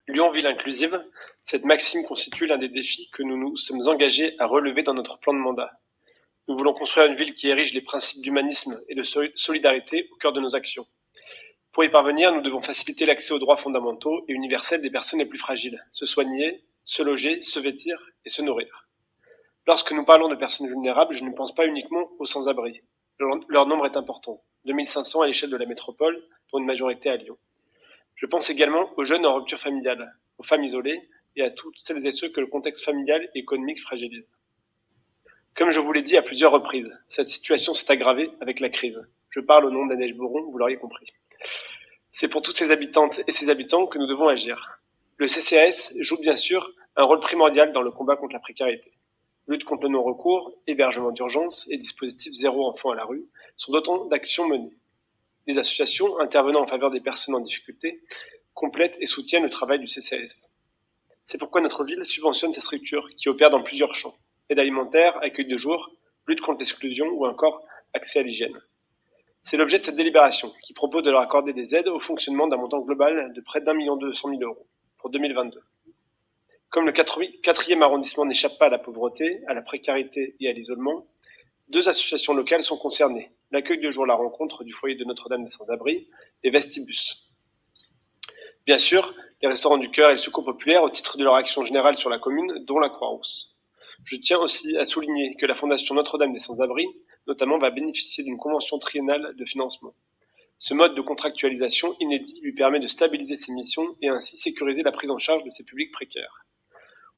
Lyon Ville Inclusive, cette maxime constitue l'un des défis que nous nous sommes engagés à relever dans notre plan de mandat. Nous voulons construire une ville qui érige les principes d'humanisme et de solidarité au cœur de nos actions. Pour y parvenir, nous devons faciliter l'accès aux droits fondamentaux et universels des personnes les plus fragiles, se soigner, se loger, se vêtir et se nourrir. Lorsque nous parlons de personnes vulnérables, je ne pense pas uniquement aux sans-abri. Leur nombre est important, 2500 à l'échelle de la métropole, dont une majorité à Lyon. Je pense également aux jeunes en rupture familiale, aux femmes isolées et à toutes celles et ceux que le contexte familial et économique fragilise. Comme je vous l'ai dit à plusieurs reprises, cette situation s'est aggravée avec la crise. Je parle au nom d'Annèche Bourron, vous l'auriez compris. C'est pour toutes ces habitantes et ces habitants que nous devons agir. Le CCAS joue bien sûr un rôle primordial dans le combat contre la précarité. Lutte contre le non-recours, hébergement d'urgence et dispositif zéro enfant à la rue sont d'autant d'actions menées. Les associations intervenant en faveur des personnes en difficulté complètent et soutiennent le travail du CCAS. C'est pourquoi notre ville subventionne ces structures qui opèrent dans plusieurs champs: aide alimentaire, accueil de jour, lutte contre l'exclusion ou encore accès à l'hygiène. C'est l'objet de cette délibération qui propose de leur accorder des aides au fonctionnement d'un montant global de près d'1,2 million € pour 2022. Comme le 4e arrondissement n'échappe pas à la pauvreté, à la précarité et à l'isolement, 2 associations locales sont concernées: l'accueil de jour La Rencontre du foyer de Notre-Dame des Sans-Abris et Vestibus. Bien sûr, les Restaurants du Cœur et le Secours Populaire au titre de leur action générale sur la commune, dont la Croix-Rousse. Je tiens aussi à souligner que la Fondation Notre-Dame des Sans-Abris, notamment, va bénéficier d'une convention triennale de financement. Ce mode de contractualisation inédit lui permet de stabiliser ses missions et ainsi sécuriser la prise en charge de ces publics précaires.